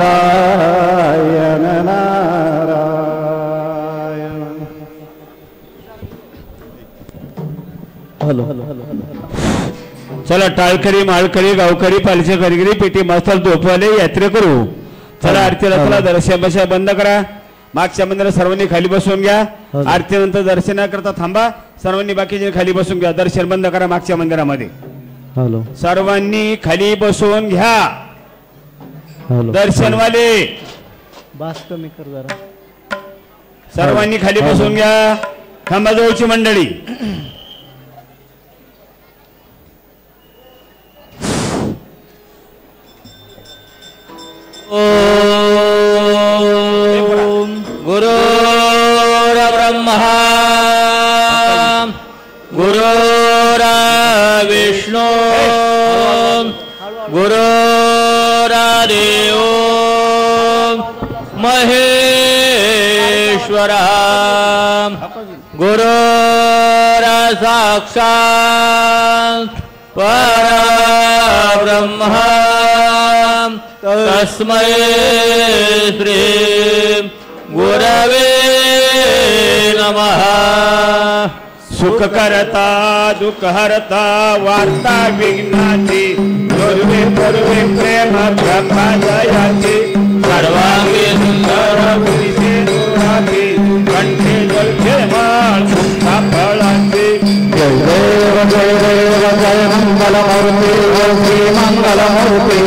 Narayan Narayan. Hello. चला टाळकरी माळकरी गावकरी पालिका कारिगिरी पेटी मास्तर धोपवाले यात्रेकरू चला आरतीला चला दर्शन बंद करा. मागच्या मंदिरात सर्वांनी खाली बसून घ्या. आरतीनंतर दर्शनाकरता थांबा. सर्वांनी बाकीचे खाली बसून घ्या. दर्शन बंद करा मागच्या मंदिरामध्ये. हॅलो. सर्वांनी खाली बसून घ्या. दर्शनवाले बास कमी कर जरा. सर्वांनी खाली बसून घ्या. खांबाजवळची मंडळी गुरुर्ब्रह्मा गुरुर्विष्णू गुरुर्देव महेश्वरा गुरुर्साक्षात् परब्रह्म तस्मै श्री गुरवे नमः. सुख करता दुःख हरता वार्ता विघ्नाची गुरुवे गुरुवे प्रेम ब्रह्मा दयाची सर्वांगी सुंदर पुरीचे दुराची कंठे जलचे माळ सुखा फळांची. जय देव जय देव जय मंगलमूर्ती श्री मंगलमूर्ती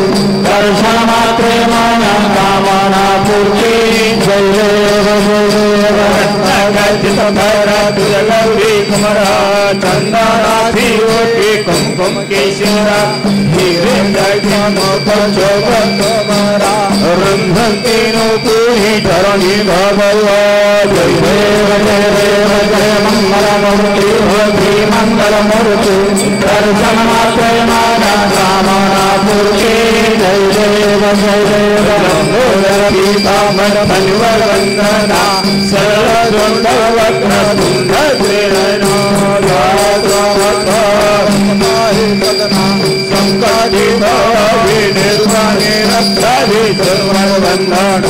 दर्शन मात्रे माना कामना पूर्ती. जय देव जय देव रत्नागर्जित भैरा दुर्गौरी कुमरा चंदनाथी ओटी कुमकुम केशरा हिरे जगमोक शोभत तुम्हारा रंधती नो तुही धरणी भगवा. जय देव जय देव जय मंगलमूर्ती श्री मंगलमूर्ती दर्शन मात्रे माना कामना पूर्ती. जय देव जय देव पीतांबर फणिवर वंदना सरल वक्र तुंग प्रेरणा संकटित निर्वाणे रक्षाधि वंदन.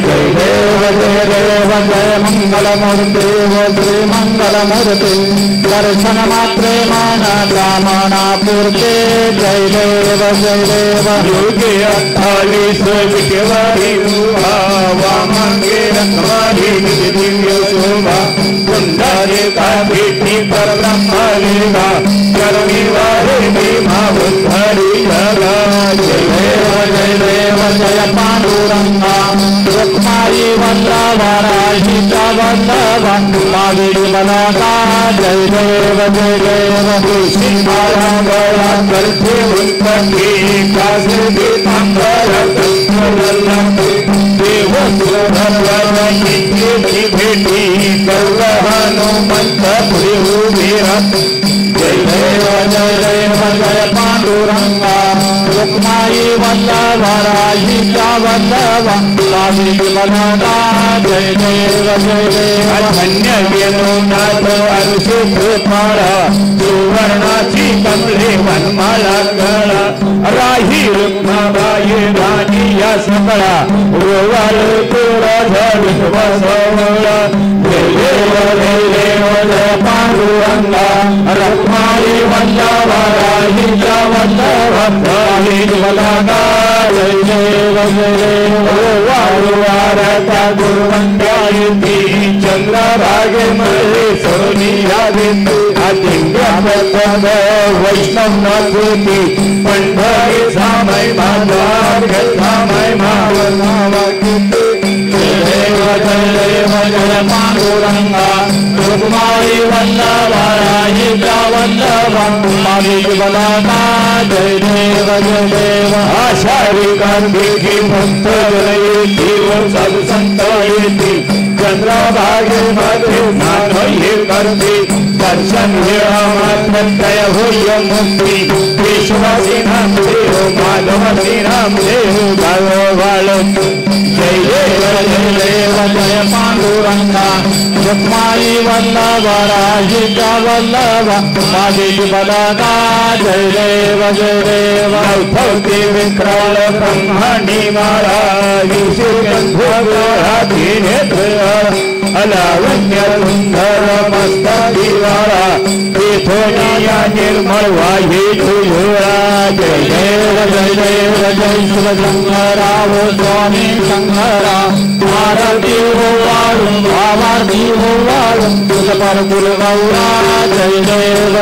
जय देव जय देव जय मंगलमूर्ती श्री मंगलमूर्ती दर्शन मात्रे माना कामना पूर्ती. जय देव जय देव योगी 48 विकेवारी वामांगे रखवारी दिव्य शोभा कुंडारे का भेटी पर ब्रह्मलिंगा करणी वारे भीमा उद्धरी जगा. जय देव जय देव जय पांडुरंगा रुक्माई वल्लभराहिता वल्लभ मागिरी बलका. जय देव जय देव सीमाला गया करते उत्पत्ति कासे पीतांबर देव सुरभरणी भेटी कौर हनुमंत पुरीरा. जय देव जय देव जय पांडुरंगा रुक्माई वल्लभराहिता वल्लभ मागिरी बलका. जय देव जय देव धन्य वेणुनाथ अरुषे कृपाळा सुवर्णाची कमले वनमाला गळा राही रुक्माबाई राणी या सकळा रोवाल तुळा झड वसवळा. जय देव जय देव जय पांडुरंगा रुक्माई वल्लभराहिता वल्लभ मागिरी बलका. जय देव जय देव वारता गुरुवंतायती चंद्रभागे मळे सोनिया बिंदू आदिंद्यापद वैष्णव नभूती पंढरी सामय माधव सामय मावनावा कीर्ती. जय देव जय पांडुरंगा रुक्माई वल्लभराहिता वल्लभ मागिरी बलका. जय देव जय देव आषाढी गांधी भक्त जनयेती साधू संत येती चंद्रभागे मध्ये स्नान हे करते दर्शन घेवा मात्र तय होय मुक्ती. विश्वासी नाम देव माधवासी नाम देव गाव बाळ. जय देव जय देव जय पांडुरंगा रुक्माई वल्लभरा हिजा वल्लभ मादिक बलगा जय देव जय देव भक्ति विक्रल ब्रह्मणि महाराज अलावण्य सुंदर मस्तक दीवारा तीर्थोनिया निर्मल वाही तुझोरा जय देव जय शिवशंकरा वो स्वामी शंकरा आरती हो वारुं आवारती हो वारुं तुझ पर गुरु गौरा जय देव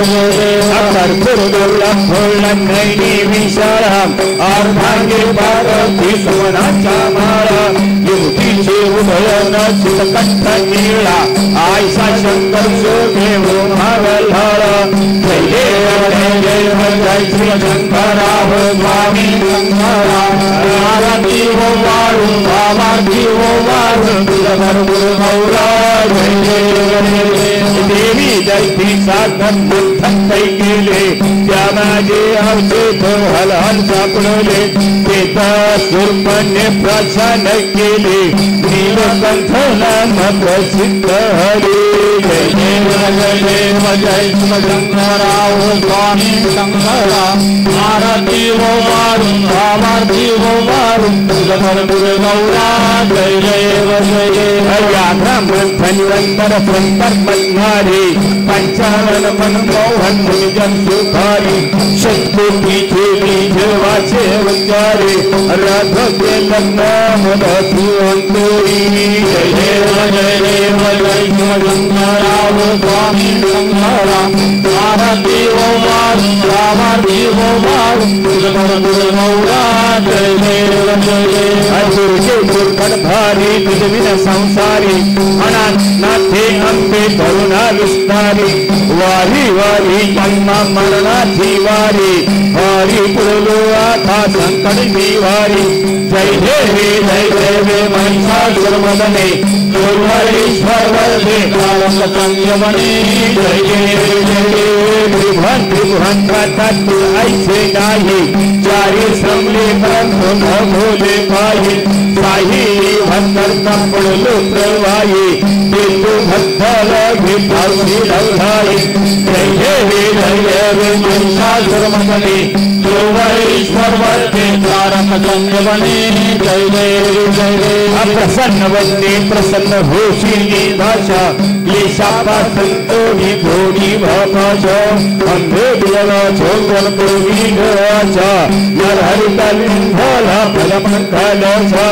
अकर गुरु दुर्लभ फूलन नैनी विशालम और भाग्य पार्वती सुमनाचा मारा युवतीचे उभयन चितकंठ नीला आयसा शंकर सोमे वो भागलहरा जय देव जय श्री शंकरा हो स्वामी शंकरा आरती हो वारुं आवारती हो वारुं तुझ पर गुरु गौरा जय देव देवी दैती साधन बुद्धन कै गेले त्या माझे अवशेष हल हल सापडले तेता सुरपणे प्रचान केले नीलकंठला प्रसिद्ध हरे जय देव जय शिवशंकरा हो स्वामी शंकरा आरती हो वारुं आरती हो वारुं तुझ पर गुरु गौरा जय देव व्याघ्रमंथन निरंतर संतर मन्हारे पंचानन मनमोहन मुनिजन सुखारी शत्रुपी देवी जेवाचे वंजारे रथ के लग्न मधु अंतोरी जय देव जय शिवशंकरा हो स्वामी शंकरा आरती हो वारुं आरती हो वारुं तुझ पर गुरु गौरा जय देव गुरुजे दुर्गणधारी तुझ विन संसारी अनाथे अंबे करुणा विस्तारी वारी वारी जन्म मरणाची वारी वारी पुरलो आता संकट निवारी जय देवे महिषासुरमर्दने दुर्वारीश्वर वरदे कालम संयमने जय देव त्रिभुवन तत्व ऐसे नाही चारी श्रमले परंतु न भोले पाहि साही भक्तर पडलो प्रवाही बिंदू भक्तल भिपावली लवधाई जय देव महिषासुरमर्दने दुर्वारीश्वर वरदे कालम संयमने जय देव प्रसन्न वंदे प्रसन्न होशिनी भाषा ये शापा संतोषी घोड़ी भाषा अंधे बिलवा छोकर कोई गाचा नर हरितल भोला फलमंगलसा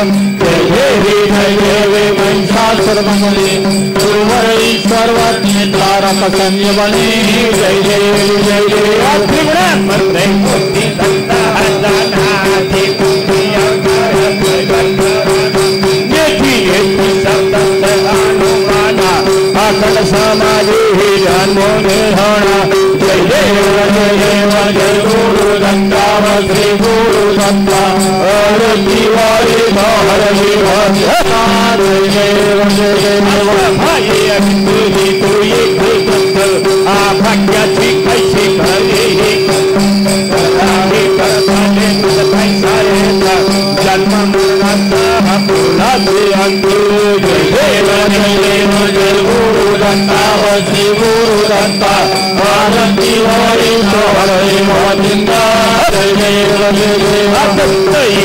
जय देव महिषासुरमर्दने दुर्वारीश्वर वरदे तारक संयमने जय देव त्रिगुणात्मक मूर्ति दत्ता हजानाधि पुण्य अखंड समाधि जन्मो निर्धारणा जय देव जय गुरु दत्ता श्री गुरु दत्ता और दिवाली बाहर भाई अभी तू एक भाग्याची कैसी खरी जन्म मरणाचा पुन्हा जय देव जय गुरु दत्ता श्री गुरु दत्ता आरती वारी सोहरे मोदिंदा जय देव दत्तई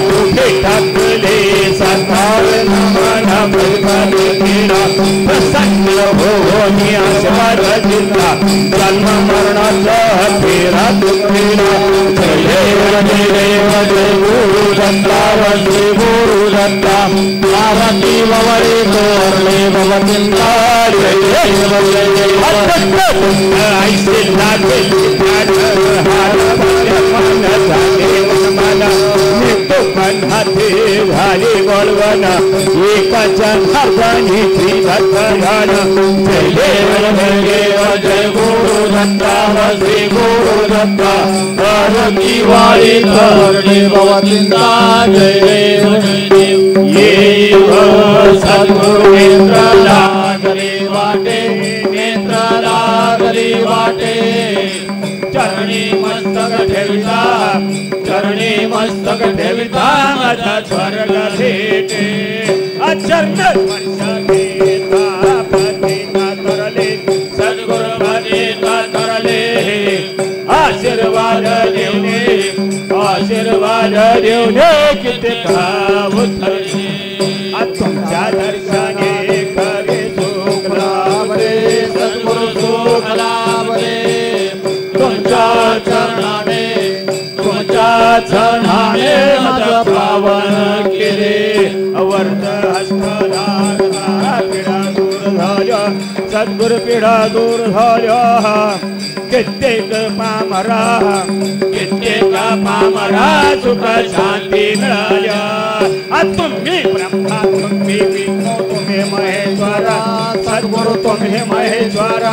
कुठे टाकले साकार नामाना प्रभाने केला प्रसन्न होनी आस्वाद जिंदा जन्म मरणाचा फेरा तुकेला जय देव जय गुरु दत्ता श्री गुरु दत्ता आरती ववरे तोरले भवतिंदा जय देव ऐसे लागे हार मन जागे मन मृत्यु हाथे झाले गोलवन एकाच्या हाताने श्रीदत्तगान जय देव जय गुरु दत्ता श्री गुरु दत्ता आरती वारी तोरले भवतिंदा जय देव ये सद्गुरु नेत्र लागले वाटे नेत्र लागले वाटे चरणी मस्तक ठेविता चरणी मस्तक ठेविता माझा स्वर्ग भेटे चरण स्पर्श घेता प्रतिका तरले सद्गुरु प्रतिका तरले आशीर्वाद देवने किती भाव उतरले तुमच्या दर्शने खरे सुख लाभले सद्गुरु सुख लाभले तुमच्या चरणाने माझा पावन केले वर्त हस्तधारा पीडा दूर झाल्या सद्गुरु पीडा दूर झाल्या कित्येक पामरा सुख शांती मिळाल्या तुम्ही ब्रह्मा तुम्ही विष्णू तुम्ही महेश्वर सद्गुरु तुम्ही महेश्वर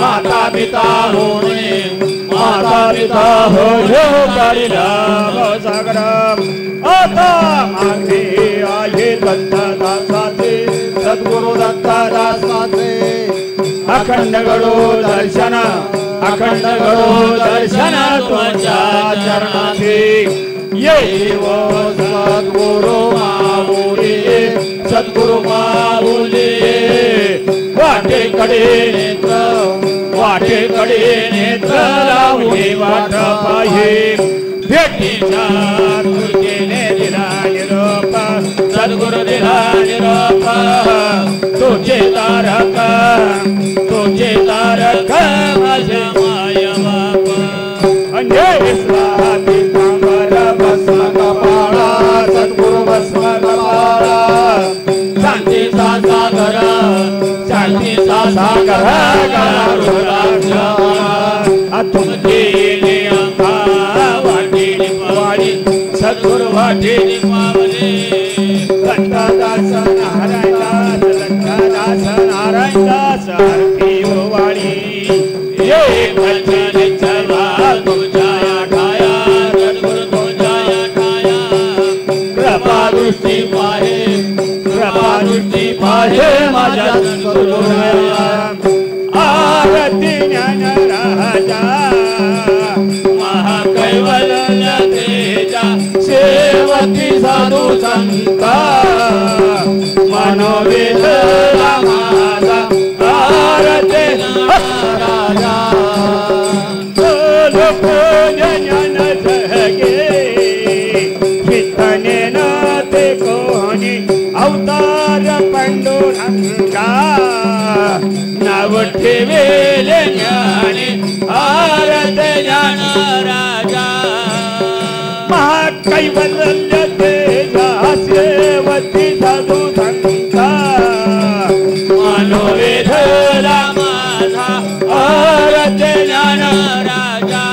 माता पिता होणे कारिला सागर आता मागे आहे दत्तदासाचे सद्गुरु दत्तदासाचे अखंड गडो दर्शन तुमच्या चरणाचे येव सद्गुरु माऊली वाटेकडे नेत्र लावणे वाट पाहे भेटीचा तुझेने दिला निरोप सद्गुरु दिला निरोप तुझे तारक माझे माय बाप अंजनेश्वरा पितांबर भस्म कपाळा सद्गुरु भस्म कपाळा शांतीचा सागर तुमची वाटी सद्गुरु वाटी पावले दत्तदास नारायणदास हरती वाडी ये भजन चला तुझ्या ठाया सद्गुरु तुझ्या ठाया कृपा दृष्टी पाहे माझ्या सद्गुरुया आरती ज्ञान राजा महाकैवल्य तेजा सेवती साधू संता मनोवेद माझा आरती राजा लोक ज्ञान जगे चितने न ते कोणी अवतार पांडुरंगा नाव ठेवेले ज्ञानी आरत ज्ञान राजा महाकैवल्य तेजा सेवती साधू संता मनोवेधला माझा आरत ज्ञान राजा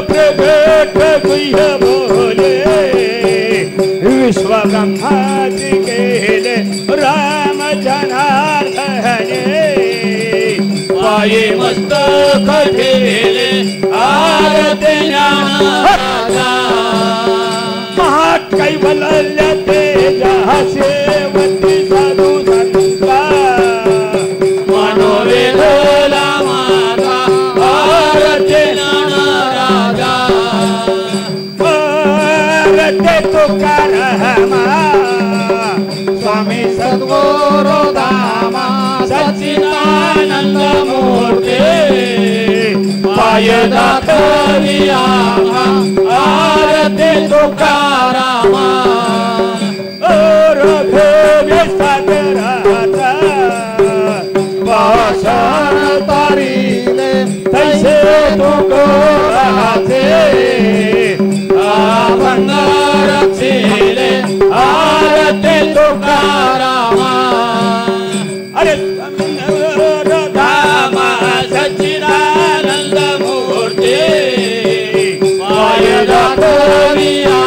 प्रगट गुह्य बोले विश्वब्रह्माची केले राम जनार्दने पाये मस्तक ठेवले आरती ज्ञान राजा महाकैवल्य तेजा सेवती साधू संता मनोवेधला माझा आरती ज्ञान राजा आरती तुकारामा स्वामी सद्गुरु धामा सच्चिदानंद मूर्ती पाय दाखविया आरती तुकारामा रघुवी सागराचा भाषण तारिले तैसे तुकोराचे अभंग रचिले आरती तुकारामा अरे धामा सच्चिदानंद मूर्ती पाय दाखविया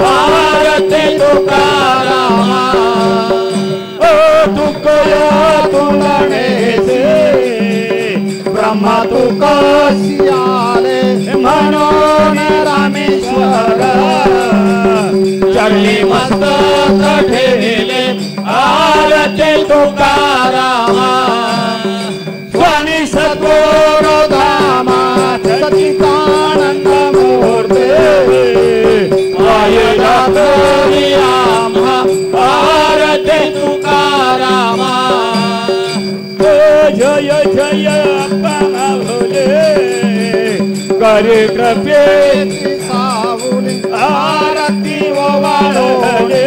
आरती तुकारामा तुकया तुलने से ब्रह्मा तुकसियाले म्हणून रामेश्वर चरणी मस्तक ठेवले आरती तुकारामा स्वामी सद्गुरु धामा सच्चिदानंद मूर्ती पाय दाखविया जय जय अप्पा माऊले करे कृपे सावली आरती ओवाळले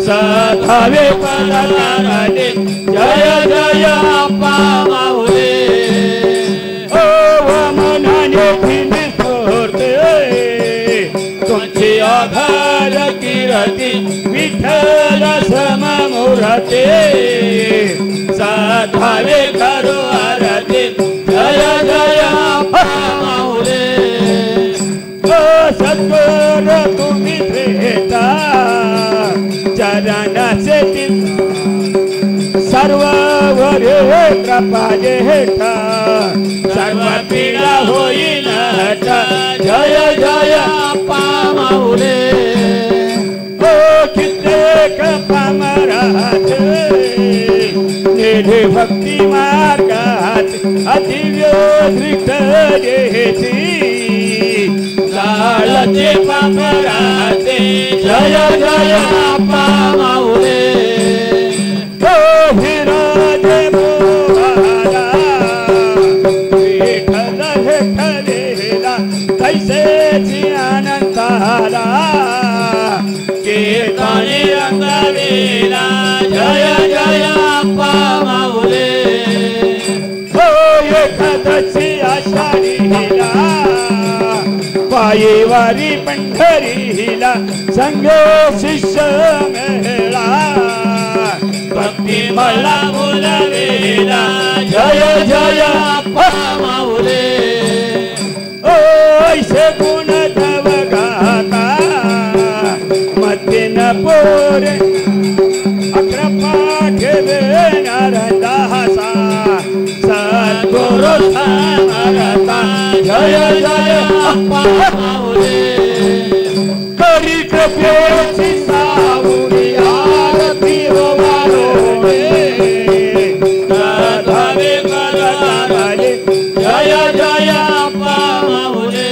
सधावे पदारे जय जय अप्पा माऊले ओ मनाने फिरते तुमची आधार किरती विठ्ठल सममुरते साधावे करू आरती जय जय अप्पा माऊले ओ सद्गुरु तुम्ही भेटा चरणाचे सर्व वरे कृपा जेठा सर्व पीडा होईन हटा जय जय अप्पा माऊले ओ कित्येक पामरात निधी भक्ती मार्गात अदिव्य दृष्ट जेची जाळते पामराते जय जय अप्पा माऊले ओ हिराजे बोला विठ्ठल विठ्ठलेला कैसेची आनंदाला कीर्तनी रंगवेला जय जय अप्पा माऊले ओ एखादशी आषाढीला पायीवारी पंढरीला संघ शिष्य मेळा भक्ती मला बोलवेला जय जय अप्पा माऊले ओ ऐसे गुण तव गाता मध्ये न पोरे अकरा पाठवे नारदासा सद्गुरु समरता जय जय अप्पा माऊले करी कृपेची सावली आरती ओवाळले सधावे करताले जय जय अप्पा माऊले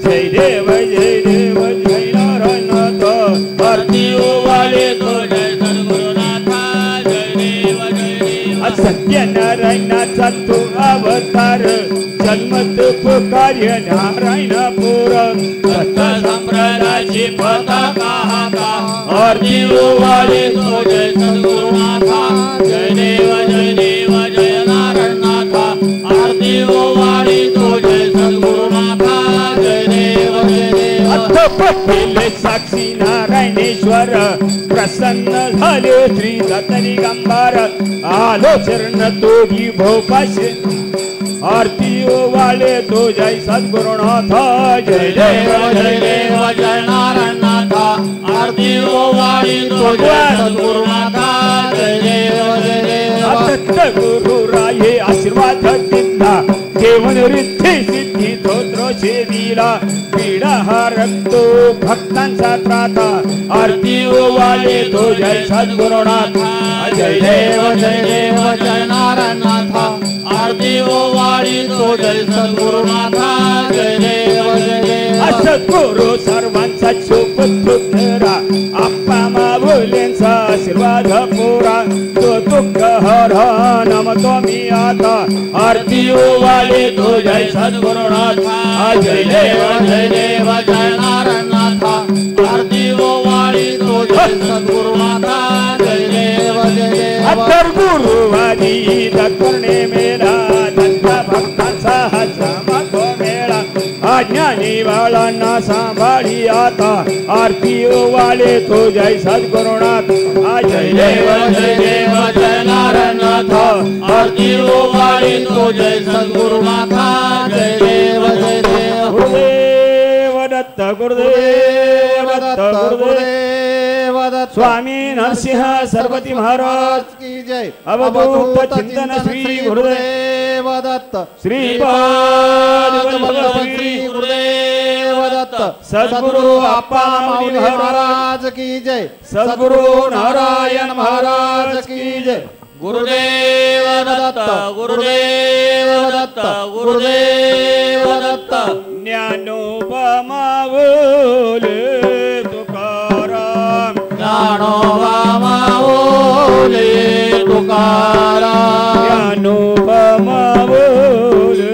जय देव जय नारायणनाथ आरती ओवाळे तो जय सद्गुरुनाथा जय देव सत्यनारायणाचा तो अवतार जन्मत पुकार्य नारायणपूर सत संप्रदायाची पताका हाता आरती ओवाळे तो जय सद्गुरुनाथा जय देव जय नारायणनाथा आरती ओवाळे तो जय सद्गुरुनाथा जय देव पहिले साक्षी नारायणेश्वर प्रसन्न झाले श्री दत्तनी गंभार आलो चरण तोगी भोपाशे आरती ओवाळे तो जय सद्गुरुनाथ जय देव जय नारायणनाथा आरती ओवाळे तो जय सद्गुरुनाथ जय देव दत्त गुरु राये आशीर्वाद दिला जेवण रिद्धी सिद्धी स्तोत्र दिला पीडा हरतो भक्तांचा त्राता आरती ओवाळे तो जय सद्गुरुनाथ जय देव जय नारायणनाथा आरती ओवाळे तो जय सद्गुरुनाथा जय देव सद्गुरु सर्वांचा चोपतुरा आप्पा माऊलींचा आशीर्वाद पुरा तो दुःख हर नमतो मी आता आरती ओवाळे तो जय सद्गुरुनाथा जय देव जय नारायणनाथा आरती ओवाळे तो जय सद्गुरुनाथा जय देव अत्तर गुरुवारी दत्तने मेला दत्त भक्तांचा हा जमातो मेळा अज्ञानी बाळांना सांभाळी आता आरती ओवाळे तो जय सद्गुरुनाथ जय देव जय नारायणनाथा आरती ओवाळे तो जय सद्गुरुनाथा जय देव गुरुदेव दत्त गुरुदेव दत्त गुरुदेव दत्त स्वामी नरसिंह सरस्वती महाराज की जय अवधूत चिंतन श्री गुरुदेव दत्त श्रीपाद श्री गुरुदेव दत्त सद्गुरु अप्पा माऊली महाराज की जय सद्गुरु नारायण महाराज की जय गुरुदेव दत्त गुरुदेव दत्त गुरुदेव दत्त ज्ञानोबा माऊली तुकाराम ज्ञानोबा माऊली तुकाराम ज्ञानोबा माऊली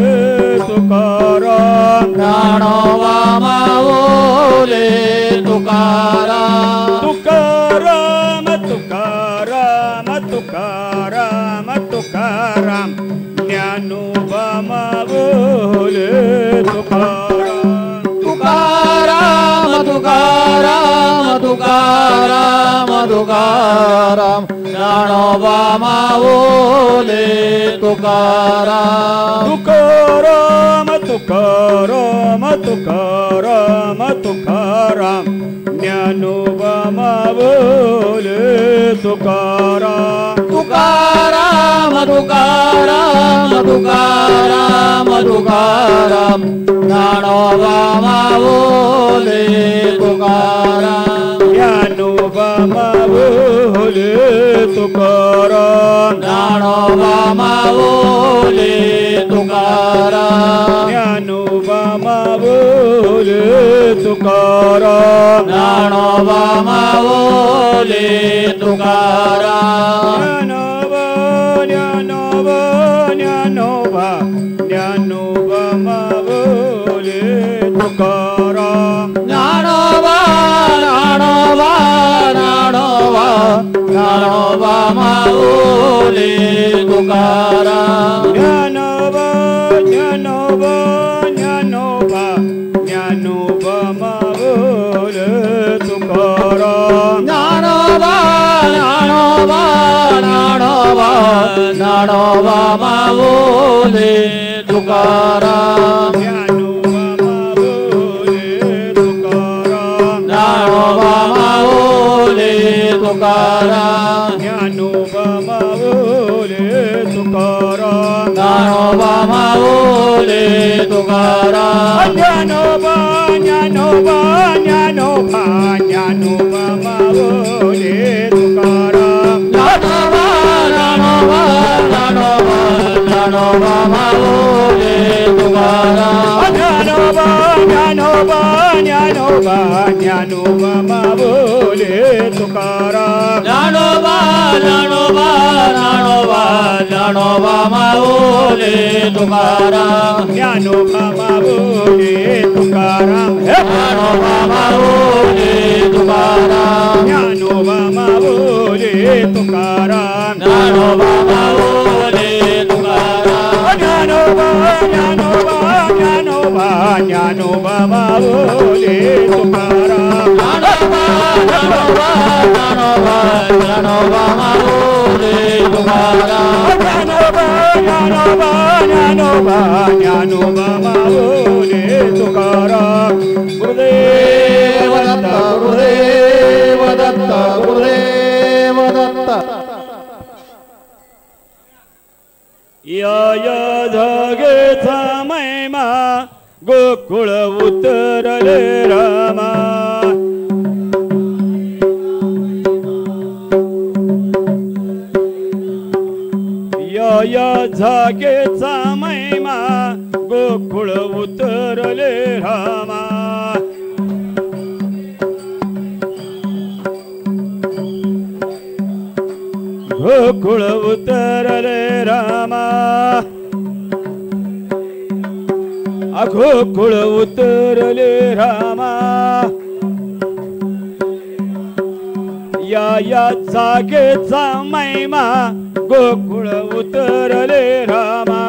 तुकाराम ज्ञानोबा माऊली तुकाराम तुकाराम तुकाराम तुकाराम तुकाराम ज्ञानोबा माऊली तुकाराम तुकाराम तुकाराम तुकाराम तुकाराम ज्ञानोबा माऊली तुकाराम तुकाराम तुकाराम तुकाराम तुकाराम ज्ञानोबा माऊली तुकाराम तुकाराम तुकाराम तुकाराम तुकाराम ज्ञानोबा माऊली तुकाराम ज्ञानोबा माऊली तुकाराम ज्ञानोबा माऊली तुकाराम ज्ञानोबा माऊली तुकाराम ज्ञानोबा माऊली तुकाराम ज्ञानोबा ज्ञानोबा ज्ञानोबा ज्ञानोबा माऊली तुकाराम ज्ञानोबा ज्ञानोबा ज्ञानोबा ज्ञानोबा माऊली तुकाराम ज्ञानोबा ज्ञानोबा ज्ञानोबा ज्ञानोबा माऊली तुकाराम ज्ञानोबा ज्ञानोबा ज्ञानोबा ज्ञानोबा माऊली तुकाराम ज्ञानोबा माऊली तुकाराम ज्ञानोबा माऊली तुकाराम ज्ञानोबा माऊली तुकाराम ज्ञानोबा माऊली तुकाराम ज्ञानोबा ज्ञानोबा ज्ञानोबा ज्ञानोबा माऊली तुकाराम ज्ञानोबा ज्ञानोबा ज्ञानोबा ज्ञानोबा माऊली तुकाराम ज्ञानोबा ज्ञानोबा ज्ञानोबा ज्ञानोबा माऊली तुकाराम ज्ञानोबा ज्ञानोबा ज्ञानोबा ज्ञानोबा माऊली तुकाराम ज्ञानोबा माऊली तुकाराम ज्ञानोबा माऊली तुकाराम ज्ञानोबा माऊली तुकाराम ज्ञानोबा माऊली तुकाराम ज्ञानोबा ज्ञानोबा ज्ञानोबा ज्ञानोबा माऊली तुकाराम ज्ञानोबा ज्ञानोबा ज्ञानोबा ज्ञानोबा माऊली तुकाराम ज्ञानोबा ज्ञानोबा ज्ञानोबा ज्ञानोबा माऊली तुकाराम गुरुदेव दत्त गुरुदेव दत्त गुरुदेव दत्त या या जागेचा महिमा गोकुळ उतरले रामा या या जागेचा महिमा गोकुळ उतरले रामा गोकुळ उतरले रामा गोकुळ उतरले रामा या या जागेचा महिमा गोकुळ उतरले रामा